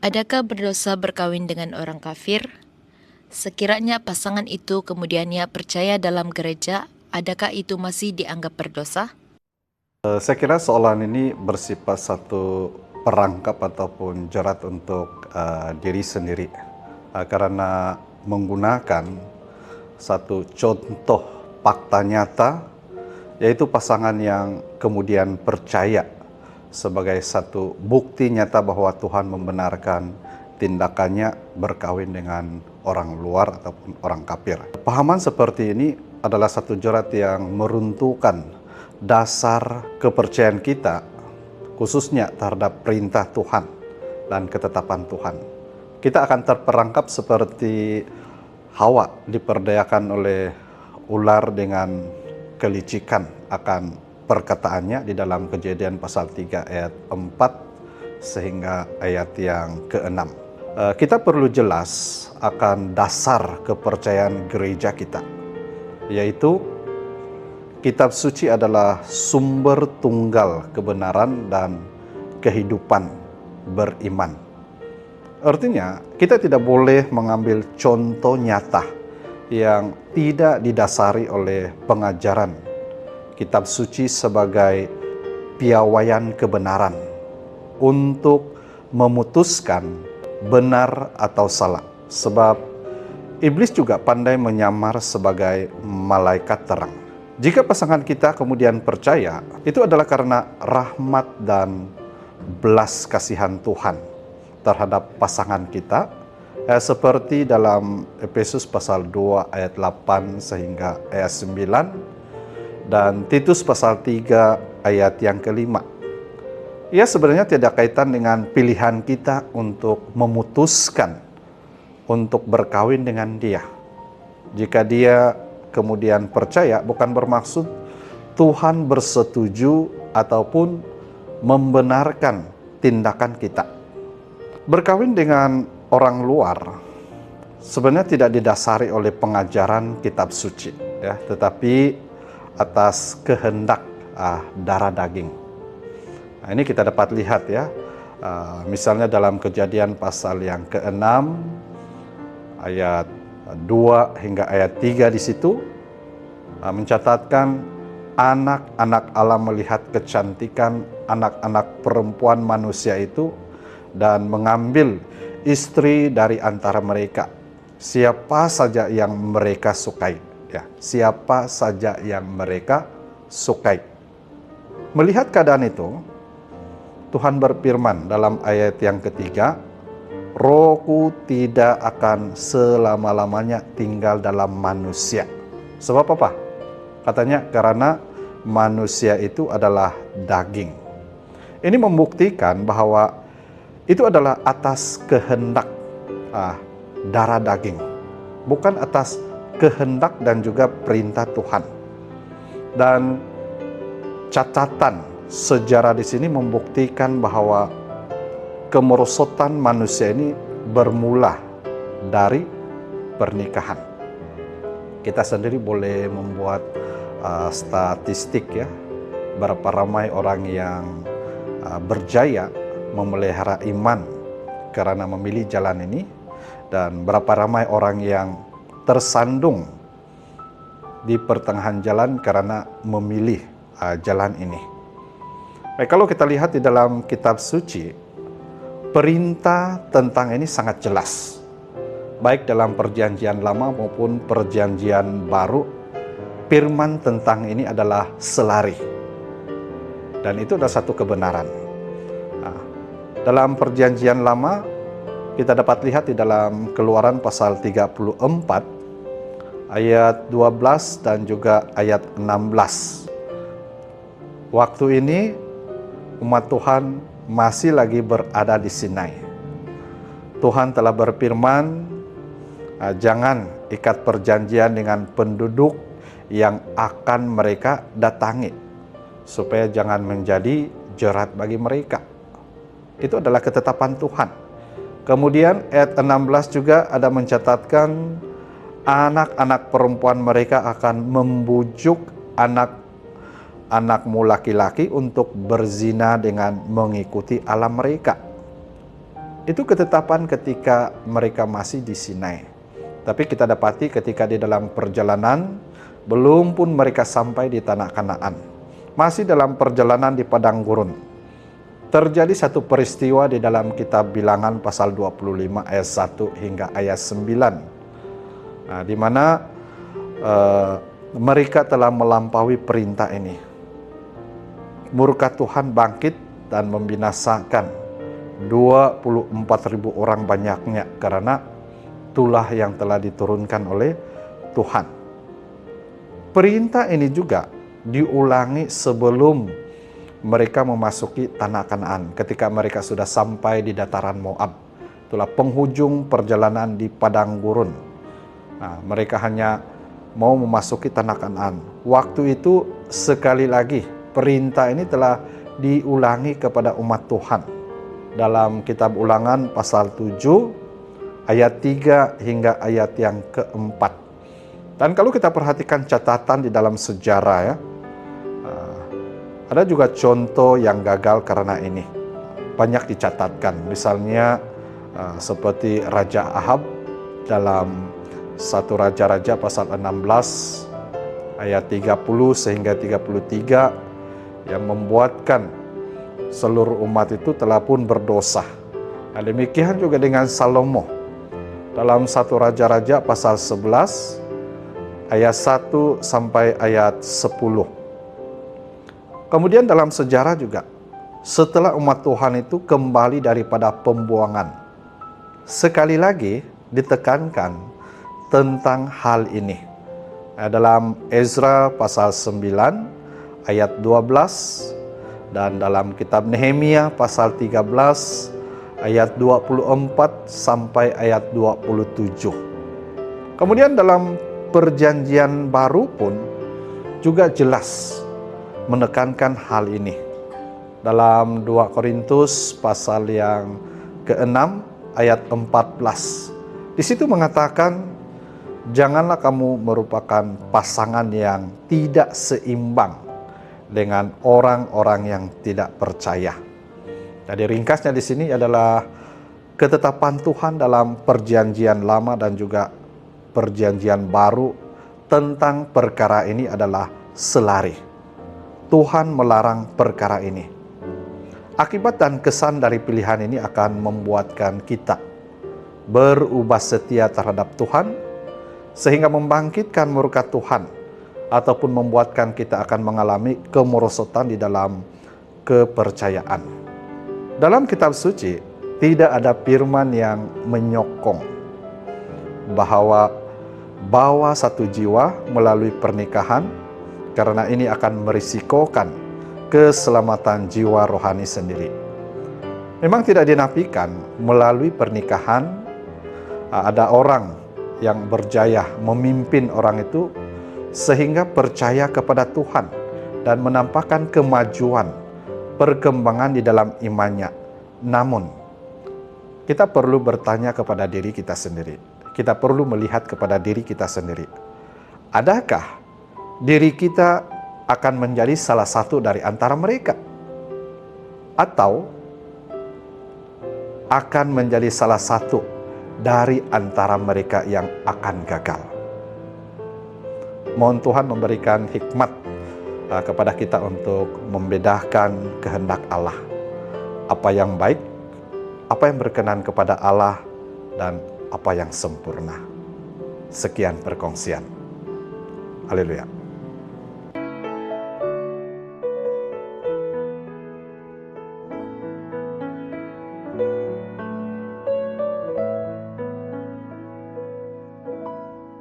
Adakah berdosa berkawin dengan orang kafir? Sekiranya pasangan itu kemudiannya percaya dalam gereja, adakah itu masih dianggap berdosa? Saya kira soalan ini bersifat satu perangkap ataupun jerat untuk diri sendiri, karena menggunakan satu contoh fakta nyata, yaitu pasangan yang kemudian percaya sebagai satu bukti nyata bahwa Tuhan membenarkan tindakannya berkawin dengan orang luar ataupun orang kafir. Pahaman seperti ini adalah satu jerat yang meruntuhkan dasar kepercayaan kita, khususnya terhadap perintah Tuhan dan ketetapan Tuhan. Kita akan terperangkap seperti Hawa diperdayakan oleh ular dengan kelicikan akan perkataannya di dalam Kejadian pasal 3 ayat 4 sehingga ayat yang ke-6. Kita perlu jelas akan dasar kepercayaan gereja kita, yaitu Kitab suci adalah sumber tunggal kebenaran dan kehidupan beriman. Artinya, kita tidak boleh mengambil contoh nyata yang tidak didasari oleh pengajaran Kitab suci sebagai piawaian kebenaran untuk memutuskan benar atau salah. Sebab iblis juga pandai menyamar sebagai malaikat terang. Jika pasangan kita kemudian percaya, itu adalah karena rahmat dan belas kasihan Tuhan terhadap pasangan kita, seperti dalam Efesus pasal 2 ayat 8 sehingga ayat 9 dan Titus pasal 3 ayat yang kelima. Ia sebenarnya tidak kaitan dengan pilihan kita untuk memutuskan untuk berkawin dengan dia. Jika dia kemudian percaya, bukan bermaksud Tuhan bersetuju ataupun membenarkan tindakan kita. Berkawin dengan orang luar sebenarnya tidak didasari oleh pengajaran Kitab suci, ya, tetapi atas kehendak darah daging. Nah, ini kita dapat lihat ya, misalnya dalam Kejadian pasal yang ke-6 ayat 2 hingga ayat 3 di situ mencatatkan anak-anak Allah melihat kecantikan anak-anak perempuan manusia itu dan mengambil istri dari antara mereka siapa saja yang mereka sukai, ya, siapa saja yang mereka sukai. Melihat keadaan itu, Tuhan berfirman dalam ayat yang ketiga, Rohku tidak akan selama-lamanya tinggal dalam manusia. Sebab apa? Katanya karena manusia itu adalah daging. Ini membuktikan bahwa itu adalah atas kehendak darah daging, bukan atas kehendak dan juga perintah Tuhan. Dan catatan sejarah di sini membuktikan bahwa kemerosotan manusia ini bermula dari pernikahan. Kita sendiri boleh membuat statistik ya, berapa ramai orang yang berjaya memelihara iman karena memilih jalan ini, dan berapa ramai orang yang tersandung di pertengahan jalan karena memilih jalan ini. Baik, kalau kita lihat di dalam Kitab suci, perintah tentang ini sangat jelas, baik dalam Perjanjian Lama maupun Perjanjian Baru. Firman tentang ini adalah selari, dan itu adalah satu kebenaran. Dalam Perjanjian Lama kita dapat lihat di dalam Keluaran pasal 34 ayat 12 dan juga ayat 16. Waktu ini umat Tuhan masih lagi berada di Sinai. Tuhan telah berfirman, jangan ikat perjanjian dengan penduduk yang akan mereka datangi, supaya jangan menjadi jerat bagi mereka. Itu adalah ketetapan Tuhan. Kemudian ayat 16 juga ada mencatatkan anak-anak perempuan mereka akan membujuk anakmu laki-laki untuk berzina dengan mengikuti alam mereka. Itu ketetapan ketika mereka masih di Sinai. Tapi kita dapati ketika di dalam perjalanan, belum pun mereka sampai di tanah Kanaan. Masih dalam perjalanan di padang gurun. Terjadi satu peristiwa di dalam kitab Bilangan pasal 25 ayat 1 hingga ayat 9. Nah, di mana mereka telah melampaui perintah ini. Murka Tuhan bangkit dan membinasakan 24.000 orang banyaknya karena tulah yang telah diturunkan oleh Tuhan. Perintah ini juga diulangi sebelum mereka memasuki tanah Kanaan, ketika mereka sudah sampai di dataran Moab. Itulah penghujung perjalanan di padang gurun. Nah, mereka hanya mau memasuki tanah Kanaan. Waktu itu sekali lagi perintah ini telah diulangi kepada umat Tuhan. Dalam kitab Ulangan pasal 7 ayat 3 hingga ayat yang keempat. Dan kalau kita perhatikan catatan di dalam sejarah ya, ada juga contoh yang gagal karena ini. Banyak dicatatkan, misalnya seperti Raja Ahab dalam 1 Raja-Raja pasal 16 ayat 30 sehingga 33 yang membuatkan seluruh umat itu telah pun berdosa. Nah, demikian juga dengan Salomo dalam 1 Raja-Raja pasal 11 ayat 1 sampai ayat 10. Kemudian dalam sejarah juga, setelah umat Tuhan itu kembali daripada pembuangan, sekali lagi ditekankan tentang hal ini. Nah, dalam Ezra pasal 9 ayat 12 dan dalam kitab Nehemia pasal 13 ayat 24 sampai ayat 27. Kemudian dalam perjanjian baru pun juga jelas menekankan hal ini. Dalam 2 Korintus pasal yang ke-6 ayat 14. Di situ mengatakan, janganlah kamu merupakan pasangan yang tidak seimbang dengan orang-orang yang tidak percaya. Jadi ringkasnya di sini adalah ketetapan Tuhan dalam perjanjian lama dan juga perjanjian baru tentang perkara ini adalah selari. Tuhan melarang perkara ini. Akibat dan kesan dari pilihan ini akan membuatkan kita berubah setia terhadap Tuhan, sehingga membangkitkan murka Tuhan, ataupun membuatkan kita akan mengalami kemerosotan di dalam kepercayaan. Dalam kitab suci, tidak ada firman yang menyokong bahwa satu jiwa melalui pernikahan, karena ini akan merisikokan keselamatan jiwa rohani sendiri. Memang tidak dinafikan melalui pernikahan ada orang yang berjaya memimpin orang itu sehingga percaya kepada Tuhan dan menampakkan kemajuan, perkembangan di dalam imannya. Namun, kita perlu bertanya kepada diri kita sendiri. Kita perlu melihat kepada diri kita sendiri. Adakah diri kita akan menjadi salah satu dari antara mereka? Atau akan menjadi salah satu dari antara mereka yang akan gagal? Mohon Tuhan memberikan hikmat kepada kita untuk membedakan kehendak Allah. Apa yang baik, apa yang berkenan kepada Allah, dan apa yang sempurna. Sekian perkongsian. Haleluya.